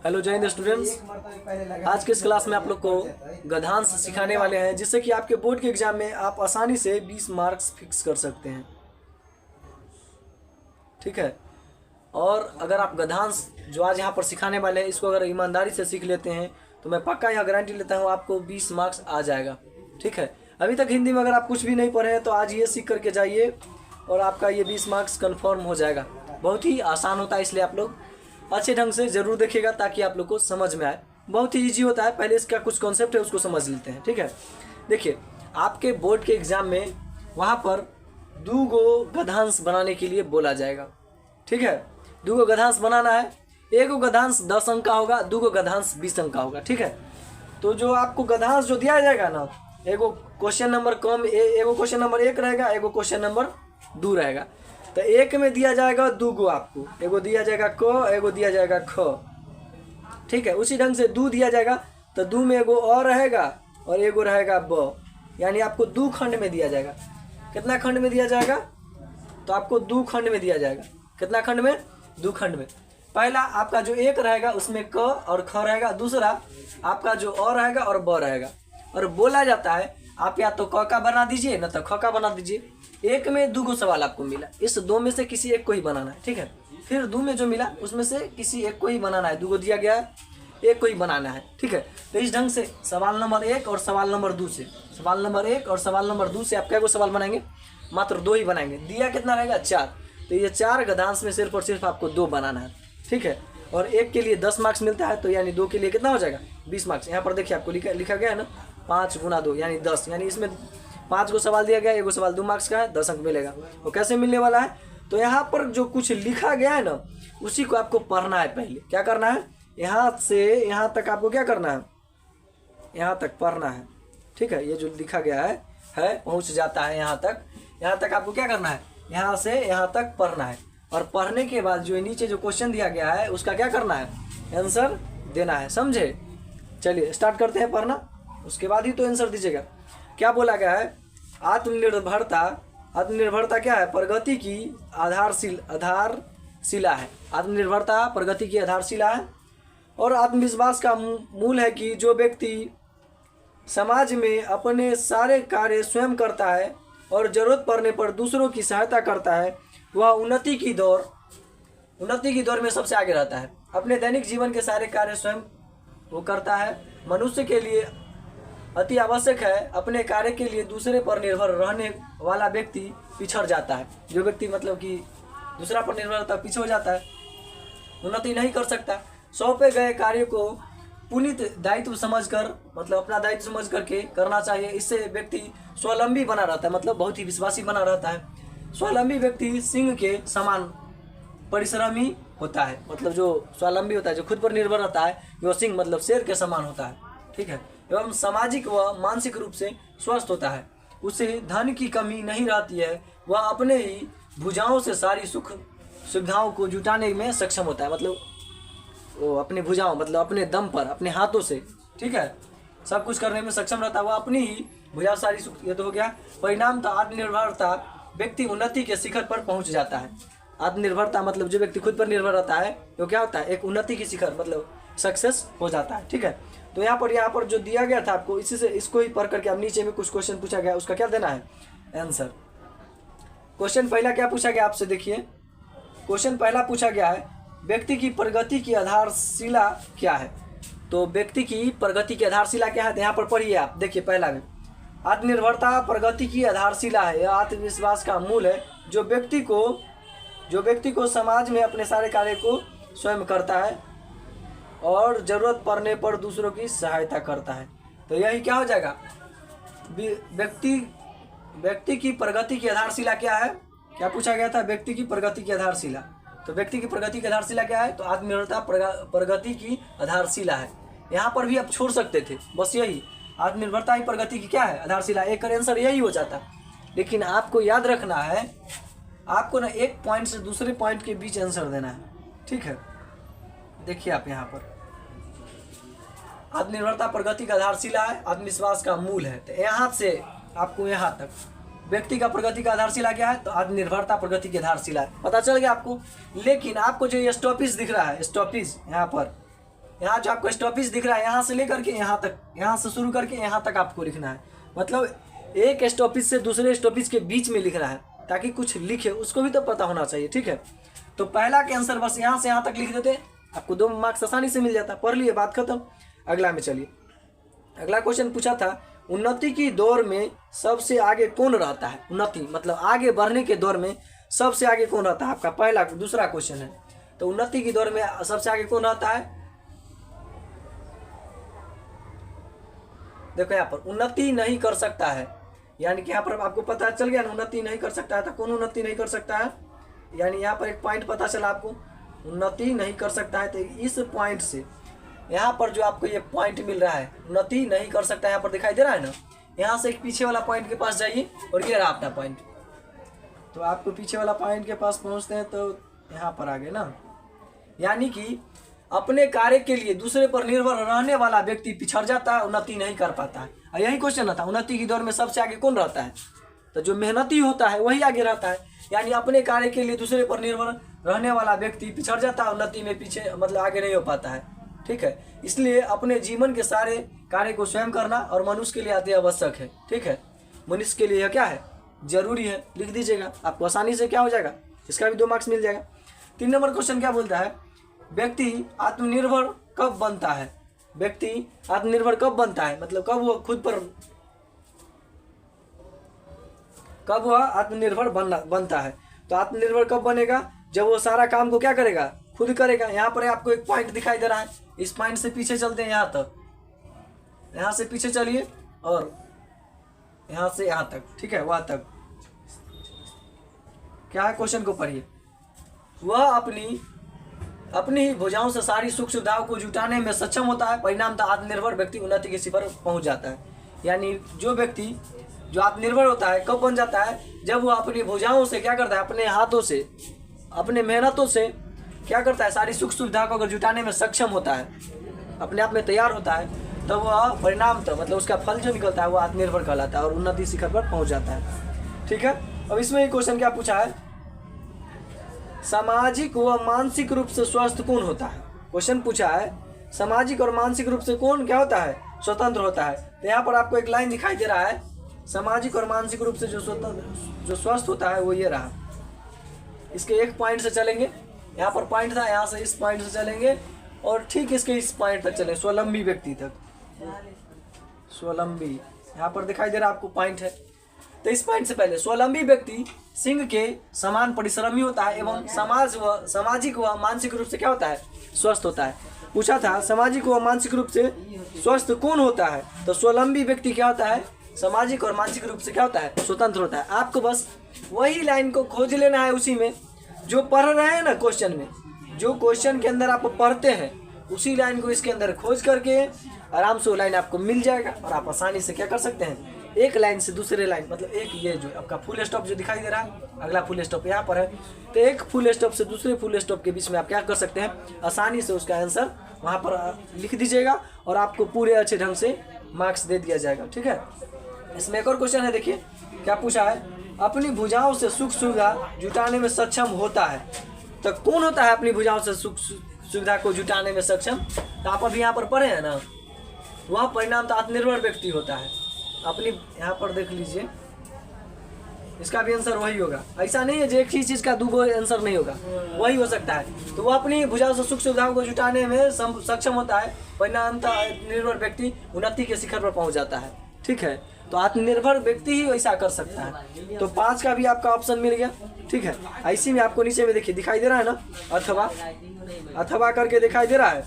Hello जय Hind students. आज के इस क्लास में आप लोग को गद्यांश सिखाने वाले हैं, जिससे कि आपके बोर्ड के एग्जाम में आप आसानी से 20 मार्क्स फिक्स कर सकते हैं। ठीक है। और अगर आप गद्यांश जो आज यहाँ पर सिखाने वाले हैं इसको अगर ईमानदारी से सीख लेते हैं तो मैं पक्का यह गारंटी लेता हूँ आपको 20 मार्क्स आ जाएगा। ठीक है। अभी तक हिंदी में अगर आप कुछ भी नहीं पढ़े हैं तो आज ये सीख करके जाइए और आपका ये 20 मार्क्स कन्फर्म हो जाएगा। बहुत ही आसान होता है, इसलिए आप लोग अच्छे ढंग से ज़रूर देखिएगा ताकि आप लोग को समझ में आए। बहुत ही इजी होता है, पहले इसका कुछ कॉन्सेप्ट है उसको समझ लेते हैं। ठीक है। देखिए, आपके बोर्ड के एग्ज़ाम में वहाँ पर 2 गो गद्यांश बनाने के लिए बोला जाएगा। ठीक है। 2 गो गद्यांश बनाना है। 1 गो गद्यांश 10 अंक का होगा, 2 गो गद्यांश 20 अंक का होगा। ठीक है। तो जो आपको गद्यांश जो दिया जाएगा ना, एगो क्वेश्चन नंबर कम, एगो क्वेश्चन नंबर 1 रहेगा, एगो क्वेश्चन नंबर 2 रहेगा। तो 1 में दिया जाएगा 2 गो आपको, एगो दिया जाएगा क, एगो दिया जाएगा ख। ठीक है। उसी ढंग से 2 दिया जाएगा तो 2 में एगो और रहेगा और एगो रहेगा ब, यानी आपको 2 खंड में दिया जाएगा। कितना खंड में दिया जाएगा? तो आपको 2 खंड में दिया जाएगा। कितना खंड में? 2 खंड में। पहला आपका जो 1 रहेगा उसमें क और ख रहेगा, दूसरा आपका जो अ रहेगा और ब रहेगा। और बोला जाता है आप या तो क का बना दीजिए न तो ख का बना दीजिए। 1 में 2 गो सवाल आपको मिला, इस 2 में से किसी एक को ही बनाना है। ठीक है। फिर 2 में जो मिला उसमें से किसी एक को ही बनाना है। 2 गो दिया गया है, एक को ही बनाना है। ठीक है। तो इस ढंग से सवाल नंबर 1 और सवाल नंबर 2 से, सवाल नंबर 1 और सवाल नंबर 2 से आप क्या को सवाल बनाएंगे? मात्र 2 ही बनाएंगे। दिया कितना रहेगा? 4। तो ये 4 गद्यांश में सिर्फ और सिर्फ आपको 2 बनाना है। ठीक है। और 1 के लिए 10 मार्क्स मिलता है, तो यानी 2 के लिए कितना हो जाएगा? 20 मार्क्स। यहाँ पर देखिए आपको लिखा गया है ना 5 गुना 2 यानी 10, यानी इसमें 5 गो सवाल दिया गया, 1 गो सवाल 2 मार्क्स का है, 10 अंक मिलेगा। वो कैसे मिलने वाला है? तो यहाँ पर जो कुछ लिखा गया है ना उसी को आपको पढ़ना है। पहले क्या करना है? यहाँ से यहाँ तक आपको क्या करना है? यहाँ तक पढ़ना है। ठीक है। ये जो लिखा गया है पहुँच जाता है यहाँ तक आपको क्या करना है? यहाँ से यहाँ तक पढ़ना है। और पढ़ने के बाद जो नीचे जो क्वेश्चन दिया गया है उसका क्या करना है? आंसर देना है। समझे? चलिए स्टार्ट करते हैं पढ़ना, उसके बाद ही तो आंसर दीजिएगा। क्या बोला गया है? आत्मनिर्भरता क्या है? प्रगति की आधारशिला है। आत्मनिर्भरता प्रगति की आधारशिला है। और आत्मविश्वास का मूल है कि जो व्यक्ति समाज में अपने सारे कार्य स्वयं करता है और जरूरत पड़ने पर दूसरों की सहायता करता है, वह उन्नति की दौर में सबसे आगे रहता है। अपने दैनिक जीवन के सारे कार्य स्वयं वो करता है। मनुष्य के लिए अति आवश्यक है। अपने कार्य के लिए दूसरे पर निर्भर रहने वाला व्यक्ति पिछड़ जाता है। जो व्यक्ति मतलब कि दूसरा पर निर्भर रहता है पीछे हो जाता है, उन्नति नहीं कर सकता। सौंपे गए कार्य को पुनीत दायित्व समझकर, मतलब अपना दायित्व समझ करके करना चाहिए। इससे व्यक्ति स्वावलंबी बना रहता है, मतलब बहुत ही विश्वासी बना रहता है। स्वावलंबी व्यक्ति सिंह के समान परिश्रमी होता है। मतलब जो स्वावलंबी होता है, जो खुद पर निर्भर रहता है, वो सिंह मतलब शेर के समान होता है। ठीक है। एवं सामाजिक व मानसिक रूप से स्वस्थ होता है। उसे धन की कमी नहीं रहती है। वह अपने ही भुजाओं से सारी सुख सुविधाओं को जुटाने में सक्षम होता है। मतलब वो अपने भुजाओं मतलब अपने दम पर, अपने हाथों से, ठीक है, सब कुछ करने में सक्षम रहता है। वह अपनी ही भुजाओं सारी सुख, ये तो हो गया। परिणाम तो आत्मनिर्भरता व्यक्ति उन्नति के शिखर पर पहुंच जाता है। आत्मनिर्भरता मतलब जो व्यक्ति खुद पर निर्भर रहता है वो क्या होता है? एक उन्नति की शिखर मतलब सक्सेस हो जाता है। ठीक है। तो यहाँ पर जो दिया गया था आपको, इसी से इसको ही पढ़ करके अब नीचे में कुछ क्वेश्चन पूछा गया, उसका क्या देना है? आंसर। क्वेश्चन पहला क्या पूछा गया आपसे? देखिए, क्वेश्चन पहला पूछा गया है व्यक्ति की प्रगति की आधारशिला क्या है? तो व्यक्ति की प्रगति की आधारशिला क्या है? तो यहाँ पर पढ़िए आप। देखिए पहला में आत्मनिर्भरता प्रगति की आधारशिला है। यह आत्मविश्वास का मूल है। जो व्यक्ति को समाज में अपने सारे कार्य को स्वयं करता है और जरूरत पड़ने पर दूसरों की सहायता करता है। तो यही क्या हो जाएगा? व्यक्ति की प्रगति की आधारशिला क्या है? क्या पूछा गया था? व्यक्ति की प्रगति की आधारशिला। तो व्यक्ति की प्रगति की आधारशिला क्या है? तो आत्मनिर्भरता प्रगति की आधारशिला है। यहाँ पर भी आप छोड़ सकते थे, बस यही आत्मनिर्भरता ही प्रगति की क्या है? आधारशिला। एक का आंसर यही हो जाता। लेकिन आपको याद रखना है, आपको ना एक पॉइंट से दूसरे पॉइंट के बीच आंसर देना है। ठीक है। देखिए आप यहाँ पर आत्मनिर्भरता प्रगति का आधारशिला है, आत्मविश्वास का मूल है। तो यहाँ से आपको यहाँ तक व्यक्ति का प्रगति का आधारशिला क्या है? तो आत्मनिर्भरता प्रगति की आधारशिला है। पता चल गया आपको। लेकिन आपको जो ये स्टॉपिज दिख रहा है, स्टॉपिज यहाँ पर यहाँ जो आपको स्टॉपेज दिख रहा है यहाँ से लेकर के यहाँ तक, यहाँ से शुरू करके यहाँ तक आपको लिखना है। मतलब एक स्टॉपेज से दूसरे स्टॉपेज के बीच में लिख रहा है, ताकि कुछ लिखे उसको भी तो पता होना चाहिए, ठीक है। तो पहला के आंसर बस यहाँ से यहाँ तक लिख देते, आपको 2 मार्क्स आसानी से मिल जाता। पढ़ लिए, बात खत्म। अगला में चलिए। अगला क्वेश्चन पूछा था, उन्नति की दौर में सबसे आगे कौन रहता है? उन्नति मतलब आगे बढ़ने के दौर में सबसे आगे कौन रहता है? आपका पहला दूसरा क्वेश्चन है। तो उन्नति की दौर में सबसे आगे कौन रहता है? देखो यहाँ पर उन्नति नहीं कर सकता है, यानी कि यहाँ पर आपको पता चल गया ना, उन्नति नहीं कर सकता है। तो कौन उन्नति नहीं कर सकता है? यानी यहाँ पर एक पॉइंट पता चला आपको, उन्नति नहीं कर सकता है। तो इस पॉइंट से यहाँ पर जो आपको ये पॉइंट मिल रहा है, उन्नति नहीं कर सकता है, यहाँ पर दिखाई दे रहा है ना, यहाँ से एक पीछे वाला पॉइंट के पास जाइए और ये रहा अपना पॉइंट। तो आपको पीछे वाला पॉइंट के पास पहुँचते हैं तो यहाँ पर आ गए ना। यानी कि अपने कार्य के लिए दूसरे पर निर्भर रहने वाला व्यक्ति पिछड़ जाता है, उन्नति नहीं कर पाता है। और यही क्वेश्चन था, उन्नति की दौर में सबसे आगे कौन रहता है? तो जो मेहनती होता है वही आगे रहता है। यानी अपने कार्य के लिए दूसरे पर निर्भर रहने वाला व्यक्ति पिछड़ जाता है, उन्नति में पीछे मतलब आगे नहीं हो पाता है, ठीक है। इसलिए अपने जीवन के सारे कार्य को स्वयं करना और मनुष्य के लिए अति आवश्यक है, ठीक है। मनुष्य के लिए क्या है? जरूरी है। लिख दीजिएगा, आपको आसानी से क्या हो जाएगा, इसका भी 2 मार्क्स मिल जाएगा। 3 नंबर क्वेश्चन क्या बोलता है, व्यक्ति आत्मनिर्भर कब बनता है? व्यक्ति आत्मनिर्भर कब बनता है, मतलब कब वो खुद पर, कब वह आत्मनिर्भर बनता है? तो आत्मनिर्भर कब बनेगा? जब वो सारा काम को क्या करेगा, खुद करेगा। यहाँ पर आपको एक पॉइंट दिखाई दे रहा है, इस पॉइंट से पीछे चलते हैं यहाँ तक, यहाँ से पीछे चलिए और यहाँ से यहाँ तक, ठीक है, वहाँ तक। क्या है क्वेश्चन को पढ़िए। वह अपनी ही भुजाओं से सारी सुख सुविधाओं को जुटाने में सक्षम होता है, परिणामतः आत्मनिर्भर व्यक्ति उन्नति के शिखर पहुंच जाता है। यानी जो व्यक्ति जो आत्मनिर्भर होता है कब बन जाता है? जब वो अपनी भुजाओं से क्या करता है, अपने हाथों से, अपने मेहनतों से क्या करता है, सारी सुख सुविधा को अगर जुटाने में सक्षम होता है, अपने आप में तैयार होता है, तो वह परिणाम तो मतलब उसका फल जो निकलता है वो आत्मनिर्भर कहलाता है और उन्नति शिखर पर पहुंच जाता है, ठीक है। अब इसमें एक क्वेश्चन क्या पूछा है, सामाजिक व मानसिक रूप से स्वस्थ कौन होता है? क्वेश्चन पूछा है सामाजिक और मानसिक रूप से कौन क्या होता है, स्वतंत्र होता है। तो यहाँ पर आपको एक लाइन दिखाई दे रहा है, सामाजिक और मानसिक रूप से जो स्वतंत्र जो स्वस्थ होता है वो ये रहा। इसके एक पॉइंट से चलेंगे, यहाँ पर पॉइंट था, यहाँ से इस पॉइंट से चलेंगे और ठीक इसके इस पॉइंट तक चलेंगे, स्वावलंबी व्यक्ति तक। स्वावलंबी यहाँ पर दिखाई दे रहा है आपको पॉइंट है। तो इस पॉइंट से पहले स्वावलंबी व्यक्ति सिंह के समान परिश्रमी होता है एवं सामाजिक व मानसिक रूप से क्या होता है, स्वस्थ होता है। पूछा था सामाजिक व मानसिक रूप से स्वस्थ कौन होता है? तो स्वावलंबी व्यक्ति क्या होता है, सामाजिक और मानसिक रूप से क्या होता है, स्वतंत्र होता है। आपको बस वही लाइन को खोज लेना है, उसी में जो पढ़ रहे हैं ना क्वेश्चन में, जो क्वेश्चन के अंदर आप पढ़ते हैं उसी लाइन को इसके अंदर खोज करके आराम से वो लाइन आपको मिल जाएगा और आप आसानी से क्या कर सकते हैं, एक लाइन से दूसरे लाइन, मतलब एक ये जो आपका फुल स्टॉप जो दिखाई दे रहा है, अगला फुल स्टॉप यहाँ पर है, तो एक फुल स्टॉप से दूसरे फुल स्टॉप के बीच में आप क्या कर सकते हैं, आसानी से उसका आंसर वहाँ पर लिख दीजिएगा और आपको पूरे अच्छे ढंग से मार्क्स दे दिया जाएगा, ठीक है। इसमें एक और क्वेश्चन है, देखिए क्या पूछा है, अपनी भुजाओं से सुख सुविधा जुटाने में सक्षम होता है। तो कौन होता है अपनी भुजाओं से सुख सुविधा को जुटाने में सक्षम? तो आप अभी यहाँ पर पढ़े हैं ना, वह परिणाम तो आत्मनिर्भर व्यक्ति होता है। अपनी यहाँ पर देख लीजिए, इसका भी आंसर वही होगा। ऐसा नहीं है जो एक ही चीज़ का 2 आंसर नहीं होगा, वही हो सकता है। तो वह अपनी भुजाओं से सुख सुविधाओं को जुटाने में सक्षम होता है, परिणामतः आत्मनिर्भर व्यक्ति उन्नति के शिखर पर पहुँच जाता है, ठीक है। तो आत्मनिर्भर व्यक्ति ही ऐसा कर सकता है। तो 5 का भी आपका ऑप्शन मिल गया, ठीक है। ऐसी में आपको नीचे में देखिए दिखाई दे रहा है ना, अथवा करके दिखाई दे रहा है,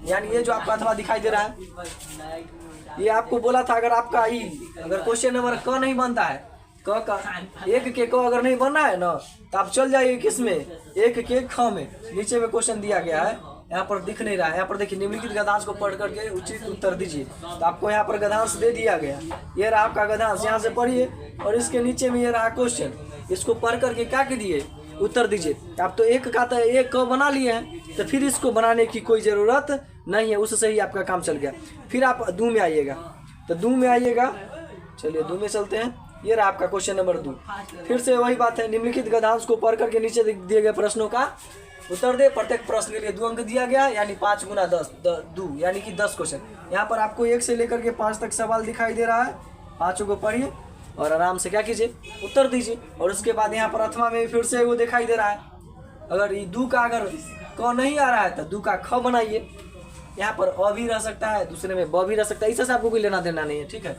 यानी ये जो आपका अथवा दिखाई दे रहा है, ये आपको बोला था अगर आपका ई अगर क्वेश्चन नंबर क नहीं बनता है, क का एक के क अगर नहीं बनना है ना, तो आप चल जाइए किस में, एक के ख में। नीचे में क्वेश्चन दिया गया है, यहाँ पर दिख नहीं रहा है, यहाँ पर देखिए निम्नलिखित गद्यांश को पढ़ करके उचित उत्तर दीजिए। तो आपको यहाँ पर गद्यांश दे दिया गया, ये रहा आपका गद्यांश, यहाँ से पढ़िए और इसके नीचे में ये रहा क्वेश्चन, इसको पढ़ करके क्या कीजिए, उत्तर दीजिए। आप तो एक का तो एक क बना लिए हैं, तो फिर इसको बनाने की कोई ज़रूरत नहीं है, उससे ही आपका काम चल गया। फिर आप 2 में आइएगा, तो 2 में आइएगा, चलिए 2 में चलते हैं। ये रहा आपका क्वेश्चन नंबर 2। फिर से वही बात है, निम्नलिखित गद्यांश को पढ़ करके नीचे दिए गए प्रश्नों का उत्तर दे। प्रत्येक प्रश्न के लिए 2 अंक दिया गया, यानी 5 गुना 10 2 यानी कि 10 क्वेश्चन। यहाँ पर आपको 1 से लेकर के 5 तक सवाल दिखाई दे रहा है। 5 को पढ़िए और आराम से क्या कीजिए, उत्तर दीजिए। और उसके बाद यहाँ पर अथवा में फिर से वो दिखाई दे रहा है। अगर ये दू का अगर क नहीं आ रहा है तो दू का ख बनाइए। यहाँ पर अ भी रह सकता है, दूसरे में ब भी रह सकता है, इससे आपको कोई लेना देना नहीं है, ठीक है।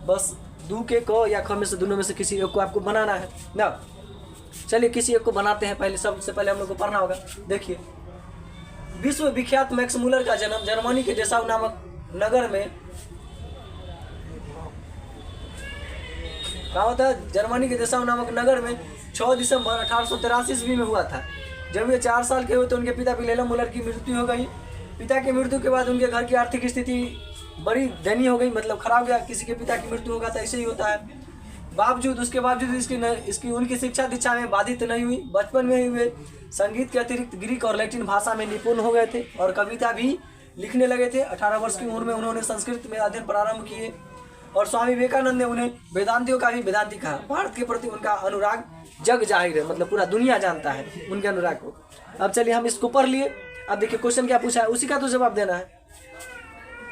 बस दू के क या ख में से दोनों में से किसी एक को आपको बनाना है ना। चलिए किसी एक को बनाते हैं। पहले सबसे पहले हम लोग को पढ़ना होगा। देखिए, विश्व विख्यात मैक्स मूलर का जन्म जर्मनी के डेसाउ नामक नगर में कहा होता है, जर्मनी के डेसाउ नामक नगर में 6 दिसंबर 1883 ईस्वी में हुआ था। जब वे 4 साल के हुए तो उनके पिता विलेम मूलर की मृत्यु हो गई। पिता की मृत्यु के बाद उनके घर की आर्थिक स्थिति बड़ी दयनीय हो गई, मतलब खराब हो गया। किसी के पिता की मृत्यु होगा तो ऐसे ही होता है। उसके बावजूद इसकी उनकी शिक्षा दीक्षा में बाधित नहीं हुई। बचपन में ही वे संगीत के अतिरिक्त ग्रीक और लैटिन भाषा में निपुण हो गए थे और कविता भी लिखने लगे थे। 18 वर्ष की उम्र में उन्होंने संस्कृत में अध्ययन प्रारंभ किए और स्वामी विवेकानंद ने उन्हें वेदांतियों का भी वेदांती कहा। भारत के प्रति उनका अनुराग जग जाहिर है, मतलब पूरा दुनिया जानता है उनके अनुराग को। अब चलिए हम इसको पढ़ लिए। अब देखिए क्वेश्चन क्या पूछा है, उसी का तो जवाब देना है।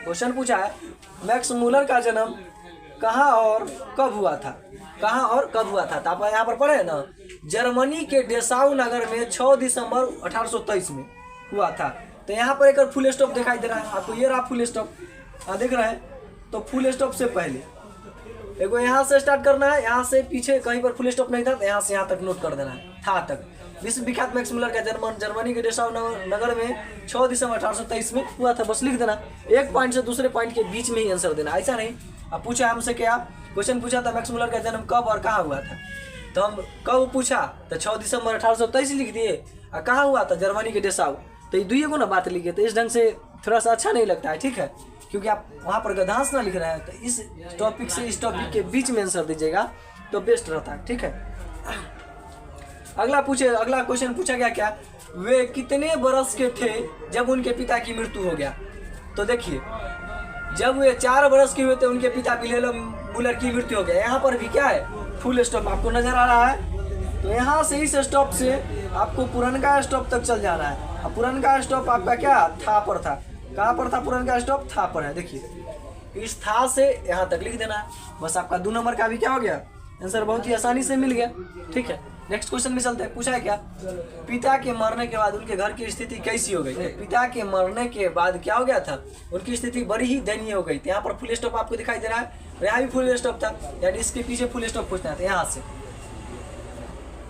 क्वेश्चन पूछा है, मैक्स मूलर का जन्म कहाँ और कब हुआ था? कहाँ और कब हुआ था? तो आप यहाँ पर पढ़े ना, जर्मनी के डेसाउ नगर में 6 दिसंबर 1823 में हुआ था। तो यहाँ पर एक फुल स्टॉप दिखाई दे रहा है आपको, ये रहा फुल स्टॉप, देख रहे हैं। तो फुल स्टॉप से पहले देखो यहाँ से स्टार्ट करना है, यहाँ से पीछे कहीं पर फुल स्टॉप नहीं था तो यहाँ से यहाँ तक नोट कर देना है, था तक। विश्व विख्यात मैक्स मूलर का जन्म जर्मनी के डेसाउ नगर में 6 दिसंबर 1823 में हुआ था। बस लिख देना, एक पॉइंट से दूसरे पॉइंट के बीच में ही आंसर देना, ऐसा नहीं। अब पूछा हमसे क्या क्वेश्चन पूछा था, मैक्स मूलर का जन्म कब और कहाँ हुआ था। तो हम कब पूछा तो 6 दिसंबर 1823 लिख दिए, और कहाँ हुआ था, जर्मनी के डेसाउ। तो ये दुइये को ना बात लिखे, तो इस ढंग से थोड़ा सा अच्छा नहीं लगता है, ठीक है। क्योंकि आप वहाँ पर गधांस ना लिख रहे हैं, तो इस टॉपिक से इस टॉपिक के बीच में आंसर दीजिएगा तो बेस्ट रहता है, ठीक है। अगला क्वेश्चन पूछा गया क्या, वे कितने बरस के थे जब उनके पिता की मृत्यु हो गया। तो देखिए, जब वे 4 बरस के हुए थे उनके पिता विलेम मूलर की मृत्यु हो गया। यहाँ पर भी क्या है, फुल स्टॉप आपको नजर आ रहा है। तो यहाँ से इस स्टॉप से आपको पुरनका स्टॉप तक चल जाना है। अब पुरनका स्टॉप आपका क्या था पर था, कहाँ पर था पुरनका स्टॉप, था पर है। देखिए इस था से यहाँ तक लिख देना है। बस आपका 2 नंबर का भी क्या हो गया, आंसर बहुत ही आसानी से मिल गया, ठीक है। नेक्स्ट क्वेश्चन में चलते हैं। पूछा है क्या, पिता के मरने के बाद उनके घर की स्थिति कैसी हो गई। पिता के मरने के बाद क्या हो गया था, उनकी स्थिति बड़ी ही दयनीय हो गई थी। यहाँ पर फुल स्टॉप आपको दिखाई दे रहा है, यहाँ भी फुल स्टॉप था, यानी इसके पीछे फुल स्टॉप पूछना था। यहाँ से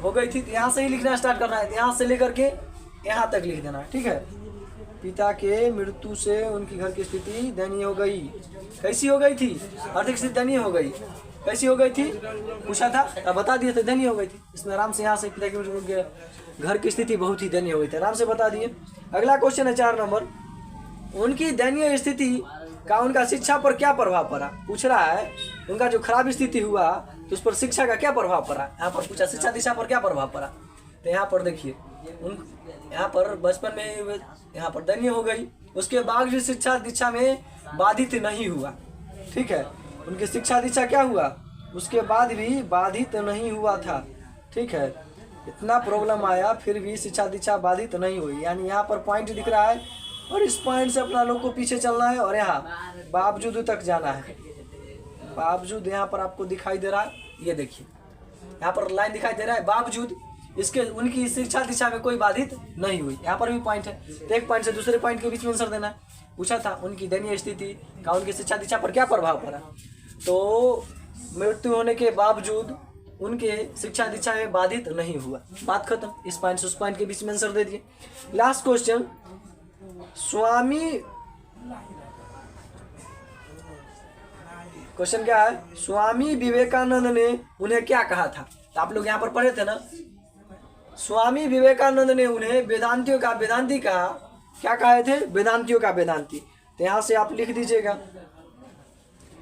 हो गई थी, यहाँ से ही लिखना स्टार्ट करना है, यहाँ से लेकर के यहाँ तक लिख देना, ठीक है। पिता के मृत्यु से उनकी घर की स्थिति दयनीय हो गई। कैसी हो गई थी, आर्थिक स्थिति दयनीय हो गई। कैसी हो गई थी पूछा था, अब बता दिए थे, दयनीय हो गई थी। इसमें आराम से यहाँ से पिता की मृत्यु, घर की स्थिति बहुत ही दयनीय हो गई थी, आराम से बता दिए। अगला क्वेश्चन है 4 नंबर, उनकी दयनीय स्थिति का उनका शिक्षा पर क्या प्रभाव पड़ा। पूछ रहा है उनका जो खराब स्थिति हुआ तो उस पर शिक्षा का क्या प्रभाव पड़ा। यहाँ पर पूछा शिक्षा दीक्षा पर क्या प्रभाव पड़ा। तो यहाँ पर देखिए, यहाँ पर बचपन में यहाँ पर दयनीय हो गई, उसके बावजूद शिक्षा दीक्षा में बाधित नहीं हुआ, ठीक है। उनकी शिक्षा दीक्षा क्या हुआ, उसके बाद भी बाधित नहीं हुआ था, ठीक है। इतना प्रॉब्लम आया फिर भी शिक्षा दीक्षा बाधित नहीं हुई, यानी यहाँ पर पॉइंट दिख रहा है और इस पॉइंट से अपना लोग को पीछे चलना है और यहाँ बावजूद तक जाना है। बावजूद यहाँ पर आपको दिखाई दे रहा है, ये देखिए यहाँ पर लाइन दिखाई दे रहा है, बावजूद इसके उनकी शिक्षा दिशा में कोई बाधित नहीं हुई। यहाँ पर भी पॉइंट है, तो एक पॉइंट से दूसरे पॉइंट के बीच में आंसर देना है। पूछा था उनकी दयनीय स्थिति का उनकी शिक्षा दीक्षा पर क्या प्रभाव पड़ा, तो मृत्यु होने के बावजूद उनके शिक्षा दीक्षा में बाधित नहीं हुआ, बात खत्म। इस पॉइंट से उस पॉइंट के बीच में आंसर दे दिए। लास्ट क्वेश्चन, क्वेश्चन क्या है, स्वामी विवेकानंद ने उन्हें क्या कहा था। तो आप लोग यहाँ पर पढ़े थे ना, स्वामी विवेकानंद ने उन्हें वेदांतियों का वेदांती कहा। क्या कहे थे, वेदांतियों का वेदांती। तो यहाँ से आप लिख दीजिएगा,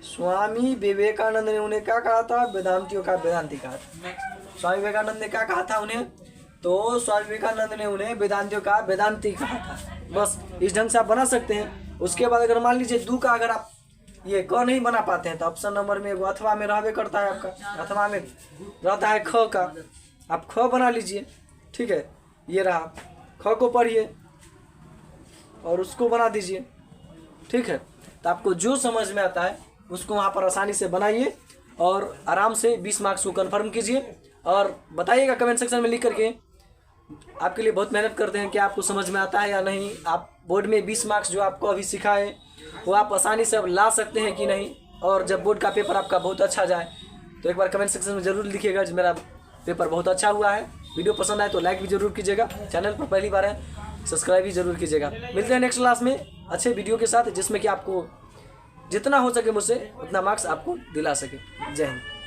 स्वामी विवेकानंद ने उन्हें क्या कहा था, वेदांतियों का वेदांती कहा था। स्वामी विवेकानंद ने क्या कहा था उन्हें, तो स्वामी विवेकानंद ने उन्हें वेदांतियों का वेदांती कहा था। बस इस ढंग से आप बना सकते हैं। उसके बाद अगर मान लीजिए दू का अगर आप ये क नहीं बना पाते हैं तो ऑप्शन नंबर में वो अथवा में रहबे करता है, आपका अथवा में रहता है ख का, आप ख बना लीजिए, ठीक है। ये रहा ख को पढ़िए और उसको बना दीजिए। ठीक है, तो आपको जो समझ में आता है उसको वहाँ पर आसानी से बनाइए और आराम से 20 मार्क्स को कंफर्म कीजिए और बताइएगा कमेंट सेक्शन में लिख करके। आपके लिए बहुत मेहनत करते हैं कि आपको समझ में आता है या नहीं, आप बोर्ड में 20 मार्क्स जो आपको अभी सिखाए वो आप आसानी से अब ला सकते हैं कि नहीं, और जब बोर्ड का पेपर आपका बहुत अच्छा जाए तो एक बार कमेंट सेक्शन में ज़रूर लिखिएगा कि मेरा पेपर बहुत अच्छा हुआ है। वीडियो पसंद आए तो लाइक भी ज़रूर कीजिएगा, चैनल पर पहली बार है सब्सक्राइब भी ज़रूर कीजिएगा। मिलते हैं नेक्स्ट क्लास में अच्छे वीडियो के साथ, जिसमें कि आपको जितना हो सके मुझसे उतना मार्क्स आपको दिला सके। जय हिंद।